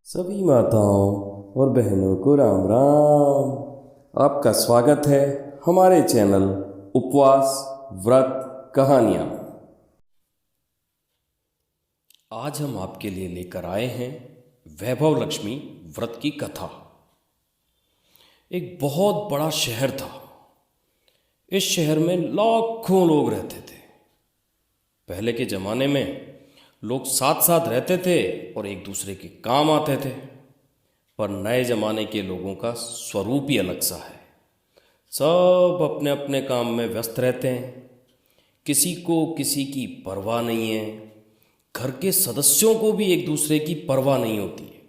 सभी माताओं और बहनों को राम राम। आपका स्वागत है हमारे चैनल उपवास व्रत कहानियाँ। आज हम आपके लिए लेकर आए हैं वैभव लक्ष्मी व्रत की कथा। एक बहुत बड़ा शहर था। इस शहर में लाखों लोग रहते थे। पहले के ज़माने में लोग साथ साथ रहते थे और एक दूसरे के काम आते थे। पर नए ज़माने के लोगों का स्वरूप ही अलग सा है। सब अपने अपने काम में व्यस्त रहते हैं। किसी को किसी की परवाह नहीं है। घर के सदस्यों को भी एक दूसरे की परवाह नहीं होती है।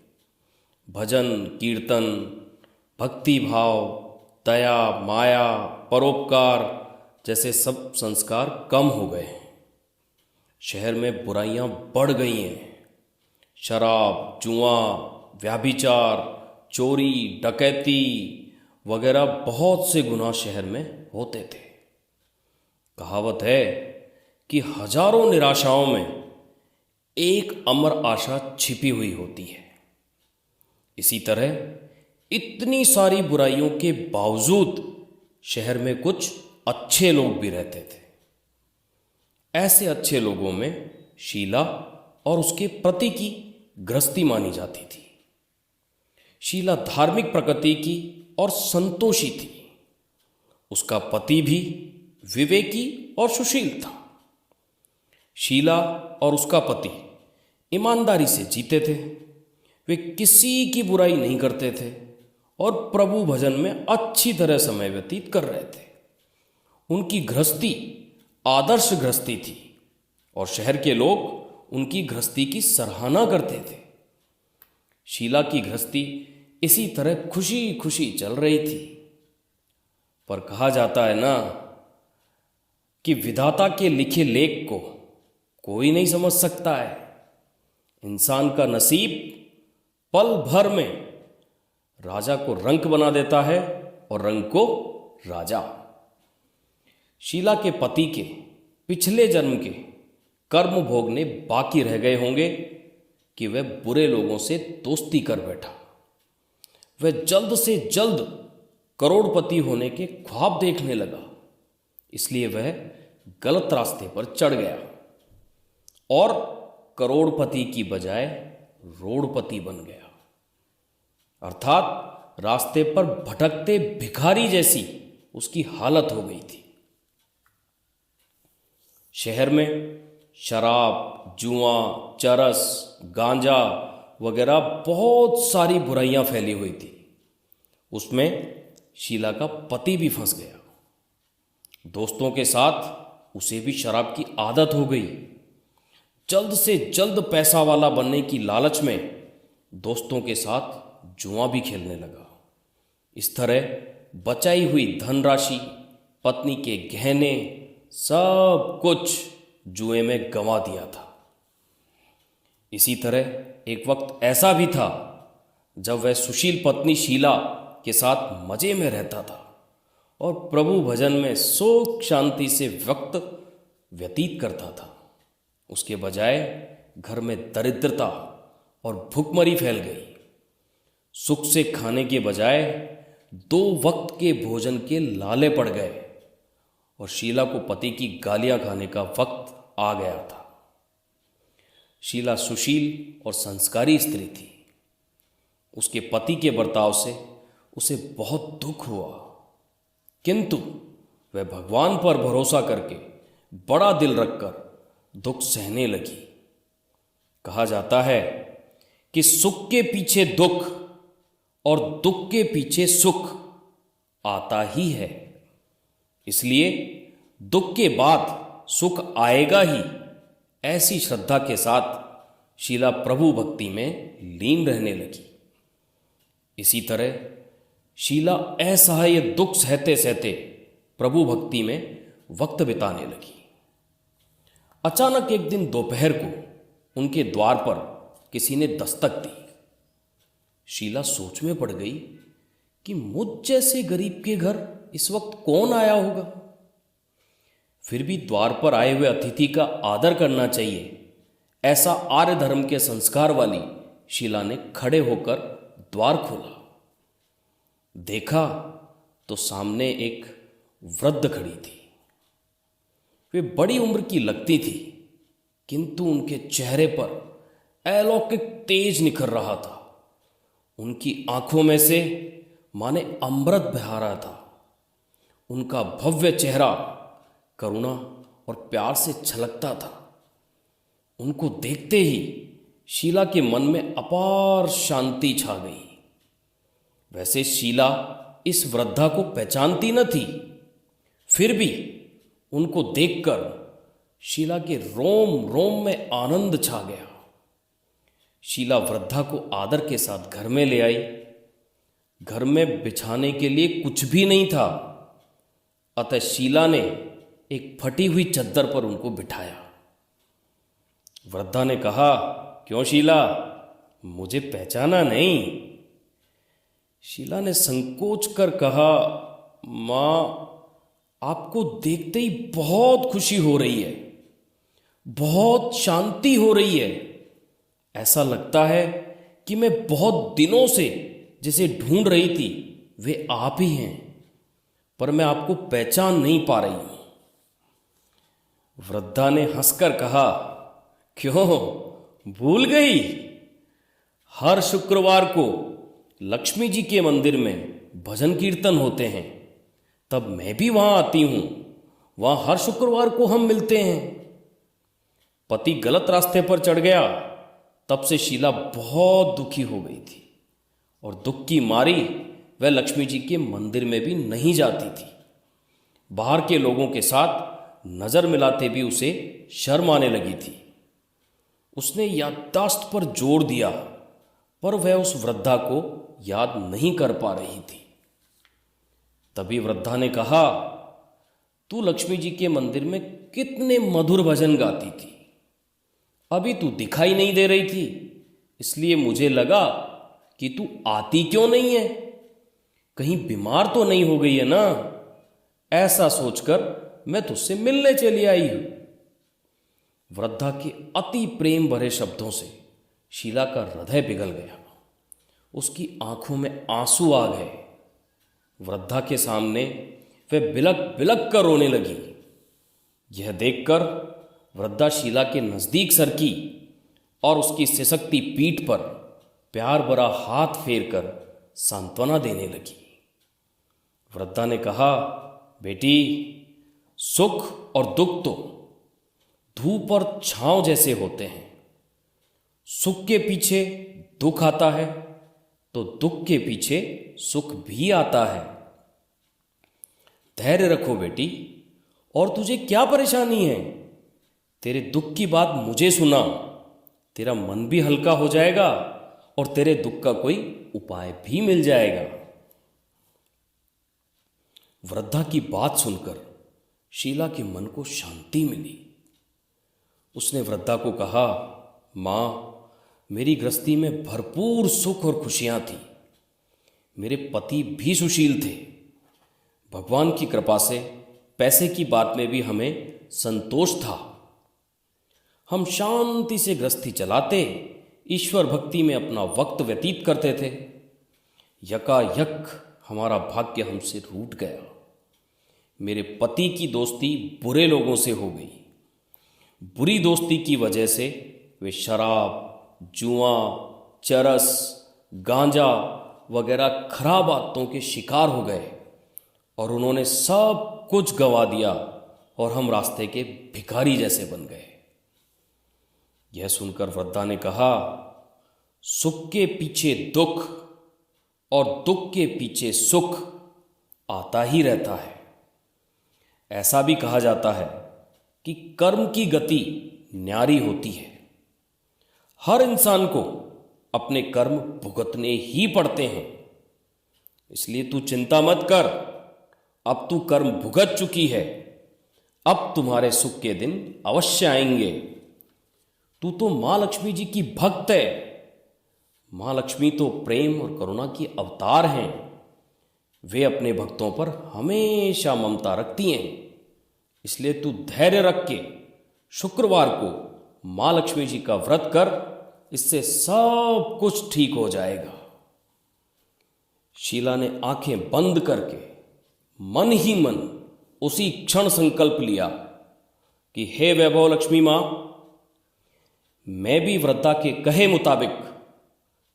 भजन कीर्तन, भक्ति भाव, दया माया, परोपकार जैसे सब संस्कार कम हो गए हैं। शहर में बुराइयां बढ़ गई हैं। शराब, जुआ, व्याभिचार, चोरी, डकैती वगैरह बहुत से गुनाह शहर में होते थे। कहावत है कि हजारों निराशाओं में एक अमर आशा छिपी हुई होती है। इसी तरह इतनी सारी बुराइयों के बावजूद शहर में कुछ अच्छे लोग भी रहते थे। ऐसे अच्छे लोगों में शीला और उसके पति की गृहस्थी मानी जाती थी। शीला धार्मिक प्रकृति की और संतोषी थी। उसका पति भी विवेकी और सुशील था। शीला और उसका पति ईमानदारी से जीते थे। वे किसी की बुराई नहीं करते थे और प्रभु भजन में अच्छी तरह समय व्यतीत कर रहे थे। उनकी गृहस्थी आदर्श गृहस्थी थी और शहर के लोग उनकी गृहस्थी की सराहना करते थे। शीला की गृहस्थी इसी तरह खुशी खुशी चल रही थी। पर कहा जाता है ना कि विधाता के लिखे लेख को कोई नहीं समझ सकता है। इंसान का नसीब पल भर में राजा को रंक बना देता है और रंक को राजा। शीला के पति के पिछले जन्म के कर्म भोगने बाकी रह गए होंगे कि वह बुरे लोगों से दोस्ती कर बैठा। वह जल्द से जल्द करोड़पति होने के ख्वाब देखने लगा। इसलिए वह गलत रास्ते पर चढ़ गया और करोड़पति की बजाय रोड़पति बन गया। अर्थात रास्ते पर भटकते भिखारी जैसी उसकी हालत हो गई थी। शहर में शराब, जुआ, चरस, गांजा वगैरह बहुत सारी बुराइयां फैली हुई थी। उसमें शीला का पति भी फंस गया। दोस्तों के साथ उसे भी शराब की आदत हो गई। जल्द से जल्द पैसा वाला बनने की लालच में दोस्तों के साथ जुआ भी खेलने लगा। इस तरह बचाई हुई धनराशि, पत्नी के गहने, सब कुछ जुए में गंवा दिया था। इसी तरह एक वक्त ऐसा भी था जब वह सुशील पत्नी शीला के साथ मजे में रहता था और प्रभु भजन में सुख शांति से वक्त व्यतीत करता था। उसके बजाय घर में दरिद्रता और भुखमरी फैल गई। सुख से खाने के बजाय 2 वक्त के भोजन के लाले पड़ गए और शीला को पति की गालियां खाने का वक्त आ गया था। शीला सुशील और संस्कारी स्त्री थी। उसके पति के बर्ताव से उसे बहुत दुख हुआ, किंतु वह भगवान पर भरोसा करके बड़ा दिल रखकर दुख सहने लगी। कहा जाता है कि सुख के पीछे दुख और दुख के पीछे सुख आता ही है। इसलिए दुख के बाद सुख आएगा ही, ऐसी श्रद्धा के साथ शीला प्रभु भक्ति में लीन रहने लगी। इसी तरह शीला असहाय दुख सहते सहते प्रभु भक्ति में वक्त बिताने लगी। अचानक एक दिन दोपहर को उनके द्वार पर किसी ने दस्तक दी। शीला सोच में पड़ गई कि मुझ जैसे गरीब के घर इस वक्त कौन आया होगा। फिर भी द्वार पर आए हुए अतिथि का आदर करना चाहिए, ऐसा आर्य धर्म के संस्कार वाली शीला ने खड़े होकर द्वार खोला। देखा तो सामने एक वृद्ध खड़ी थी। वे बड़ी उम्र की लगती थी, किंतु उनके चेहरे पर अलौकिक तेज निखर रहा था। उनकी आंखों में से माने अमृत बह रहा था। उनका भव्य चेहरा करुणा और प्यार से छलकता था। उनको देखते ही शीला के मन में अपार शांति छा गई। वैसे शीला इस वृद्धा को पहचानती न थी, फिर भी उनको देखकर शीला के रोम रोम में आनंद छा गया। शीला वृद्धा को आदर के साथ घर में ले आई। घर में बिछाने के लिए कुछ भी नहीं था, अतः शीला ने एक फटी हुई चद्दर पर उनको बिठाया। वृद्धा ने कहा, क्यों शीला, मुझे पहचाना नहीं? शीला ने संकोच कर कहा, मां, आपको देखते ही बहुत खुशी हो रही है, बहुत शांति हो रही है। ऐसा लगता है कि मैं बहुत दिनों से जिसे ढूंढ रही थी वे आप ही हैं, पर मैं आपको पहचान नहीं पा रही हूं। वृद्धा ने हंसकर कहा, क्यों, भूल गई? हर शुक्रवार को लक्ष्मी जी के मंदिर में भजन कीर्तन होते हैं, तब मैं भी वहां आती हूं। वहां हर शुक्रवार को हम मिलते हैं। पति गलत रास्ते पर चढ़ गया, तब से शीला बहुत दुखी हो गई थी और दुख की मारी वह लक्ष्मी जी के मंदिर में भी नहीं जाती थी। बाहर के लोगों के साथ नजर मिलाते भी उसे शर्म आने लगी थी। उसने याददाश्त पर जोर दिया, पर वह उस वृद्धा को याद नहीं कर पा रही थी। तभी वृद्धा ने कहा, तू लक्ष्मी जी के मंदिर में कितने मधुर भजन गाती थी, अभी तू दिखाई नहीं दे रही थी, इसलिए मुझे लगा कि तू आती क्यों नहीं है, कहीं बीमार तो नहीं हो गई है ना? ऐसा सोचकर मैं तुझसे मिलने चली आई हूं। वृद्धा के अति प्रेम भरे शब्दों से शीला का हृदय पिघल गया। उसकी आंखों में आंसू आ गए। वृद्धा के सामने वह बिलक बिलक कर रोने लगी। यह देखकर वृद्धा शीला के नजदीक सरकी और उसकी सिसकती पीठ पर प्यार भरा हाथ फेरकर सांत्वना देने लगी। वृद्धा ने कहा, बेटी, सुख और दुख तो धूप और छांव जैसे होते हैं। सुख के पीछे दुख आता है तो दुख के पीछे सुख भी आता है। धैर्य रखो बेटी, और तुझे क्या परेशानी है? तेरे दुख की बात मुझे सुना, तेरा मन भी हल्का हो जाएगा और तेरे दुख का कोई उपाय भी मिल जाएगा। वृद्धा की बात सुनकर शीला के मन को शांति मिली। उसने वृद्धा को कहा, मां, मेरी गृहस्थी में भरपूर सुख और खुशियां थी। मेरे पति भी सुशील थे। भगवान की कृपा से पैसे की बात में भी हमें संतोष था। हम शांति से गृहस्थी चलाते, ईश्वर भक्ति में अपना वक्त व्यतीत करते थे। यकायक हमारा भाग्य हमसे रूठ गया। मेरे पति की दोस्ती बुरे लोगों से हो गई। बुरी दोस्ती की वजह से वे शराब, जुआ, चरस, गांजा वगैरह खराब आदतों के शिकार हो गए और उन्होंने सब कुछ गंवा दिया और हम रास्ते के भिखारी जैसे बन गए। यह सुनकर वृद्धा ने कहा, सुख के पीछे दुख और दुख के पीछे सुख आता ही रहता है। ऐसा भी कहा जाता है कि कर्म की गति न्यारी होती है। हर इंसान को अपने कर्म भुगतने ही पड़ते हैं। इसलिए तू चिंता मत कर, अब तू कर्म भुगत चुकी है। अब तुम्हारे सुख के दिन अवश्य आएंगे। तू तो मां लक्ष्मी जी की भक्त है। मां लक्ष्मी तो प्रेम और करुणा की अवतार हैं। वे अपने भक्तों पर हमेशा ममता रखती हैं। इसलिए तू धैर्य रख के शुक्रवार को मां लक्ष्मी जी का व्रत कर इससे सब कुछ ठीक हो जाएगा। शीला ने आंखें बंद करके मन ही मन उसी क्षण संकल्प लिया कि हे वैभव लक्ष्मी मां, मैं भी वृद्धा के कहे मुताबिक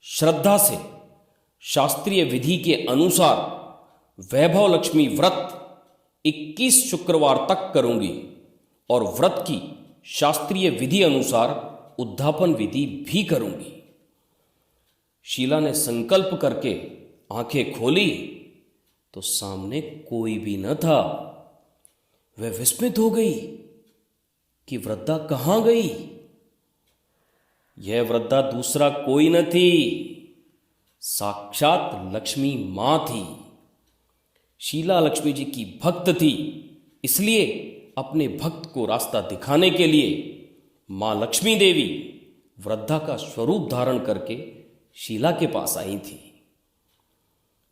श्रद्धा से शास्त्रीय विधि के अनुसार वैभव लक्ष्मी व्रत 21 शुक्रवार तक करूंगी और व्रत की शास्त्रीय विधि अनुसार उद्धापन विधि भी करूंगी। शीला ने संकल्प करके आंखें खोली तो सामने कोई भी न था। वह विस्मित हो गई कि वृद्धा कहां गई। यह वृद्धा दूसरा कोई न थी, साक्षात लक्ष्मी मां थी। शीला लक्ष्मी जी की भक्त थी, इसलिए अपने भक्त को रास्ता दिखाने के लिए मां लक्ष्मी देवी वृद्धा का स्वरूप धारण करके शीला के पास आई थी।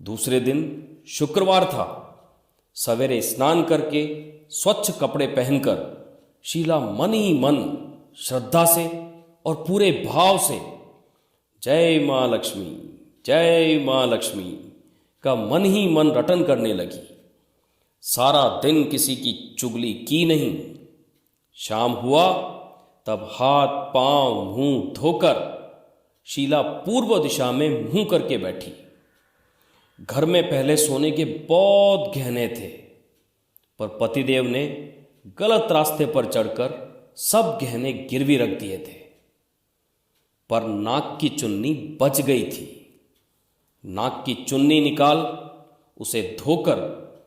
दूसरे दिन शुक्रवार था। सवेरे स्नान करके स्वच्छ कपड़े पहनकर शीला मन ही मन श्रद्धा से और पूरे भाव से जय मां लक्ष्मी, जय मां लक्ष्मी का मन ही मन रटन करने लगी। सारा दिन किसी की चुगली की नहीं। शाम हुआ तब हाथ पांव मुंह धोकर शीला पूर्व दिशा में मुंह करके बैठी। घर में पहले सोने के बहुत गहने थे, पर पतिदेव ने गलत रास्ते पर चढ़कर सब गहने गिरवी रख दिए थे। पर नाक की चुन्नी बच गई थी। नाक की चुन्नी निकाल उसे धोकर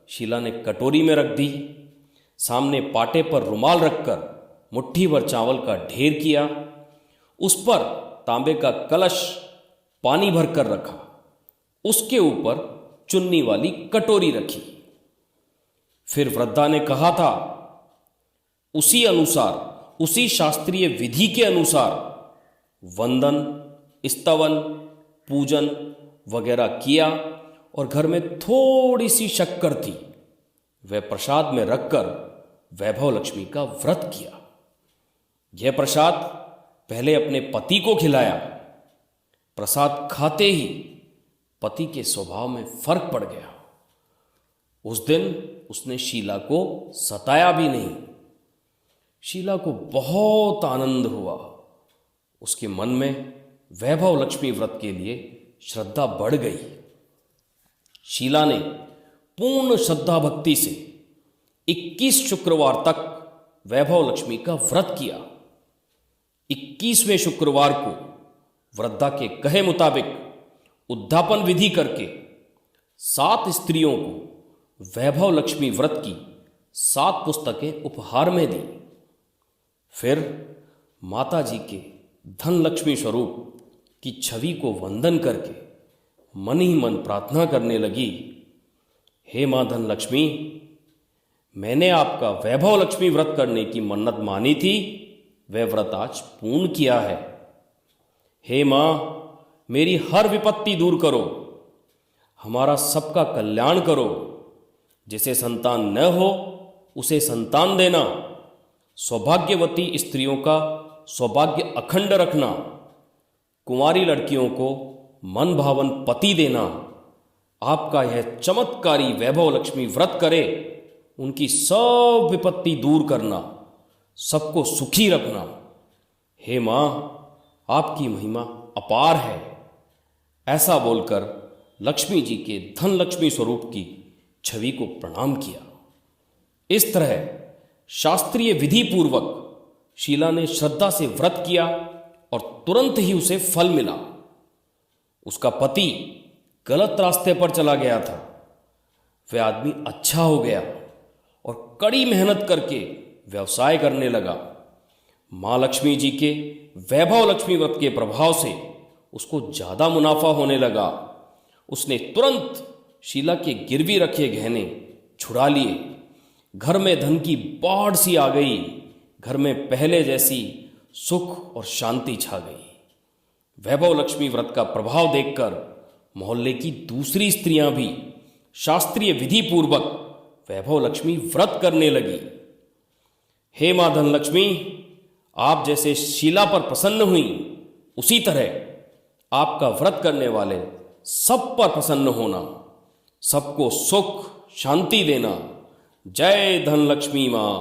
शीला ने कटोरी में रख दी। सामने पाटे पर रुमाल रखकर मुट्ठी भर चावल का ढेर किया। उस पर तांबे का कलश पानी भरकर रखा। उसके ऊपर चुन्नी वाली कटोरी रखी। फिर वृद्धा ने कहा था, उसी अनुसार, उसी शास्त्रीय विधि के अनुसार वंदन, स्तवन, पूजन वगैरह किया और घर में थोड़ी सी शक्कर थी, वह प्रसाद में रखकर वैभव लक्ष्मी का व्रत किया। यह प्रसाद पहले अपने पति को खिलाया। प्रसाद खाते ही पति के स्वभाव में फर्क पड़ गया। उस दिन उसने शीला को सताया भी नहीं। शीला को बहुत आनंद हुआ। उसके मन में वैभव लक्ष्मी व्रत के लिए श्रद्धा बढ़ गई। शीला ने पूर्ण श्रद्धा भक्ति से 21 शुक्रवार तक वैभव लक्ष्मी का व्रत किया। 21वें शुक्रवार को वृद्धा के कहे मुताबिक उद्धापन विधि करके 7 स्त्रियों को वैभव लक्ष्मी व्रत की 7 पुस्तकें उपहार में दी। फिर माता जी के धन लक्ष्मी स्वरूप की छवि को वंदन करके मन ही मन प्रार्थना करने लगी, हे मां धन लक्ष्मी, मैंने आपका वैभव लक्ष्मी व्रत करने की मन्नत मानी थी, वह व्रत आज पूर्ण किया है। हे मां, मेरी हर विपत्ति दूर करो, हमारा सबका कल्याण करो। जिसे संतान न हो उसे संतान देना, सौभाग्यवती स्त्रियों का सौभाग्य अखंड रखना, कुंवारी लड़कियों को मन भावन पति देना। आपका यह चमत्कारी वैभव लक्ष्मी व्रत करे, उनकी सब विपत्ति दूर करना, सबको सुखी रखना। हे मां, आपकी महिमा अपार है। ऐसा बोलकर लक्ष्मी जी के धन लक्ष्मी स्वरूप की छवि को प्रणाम किया। इस तरह शास्त्रीय विधि पूर्वक शीला ने श्रद्धा से व्रत किया और तुरंत ही उसे फल मिला। उसका पति गलत रास्ते पर चला गया था, वह आदमी अच्छा हो गया और कड़ी मेहनत करके व्यवसाय करने लगा। मां लक्ष्मी जी के वैभव लक्ष्मी व्रत के प्रभाव से उसको ज्यादा मुनाफा होने लगा। उसने तुरंत शीला के गिरवी रखे गहने छुड़ा लिए। घर में धन की बाढ़ सी आ गई। घर में पहले जैसी सुख और शांति छा गई। वैभव लक्ष्मी व्रत का प्रभाव देखकर मोहल्ले की दूसरी स्त्रियां भी शास्त्रीय विधि पूर्वक वैभव लक्ष्मी व्रत करने लगी। हे मां धन लक्ष्मी, आप जैसे शीला पर प्रसन्न हुई, उसी तरह आपका व्रत करने वाले सब पर प्रसन्न होना, सबको सुख शांति देना। जय धनलक्ष्मी माँ।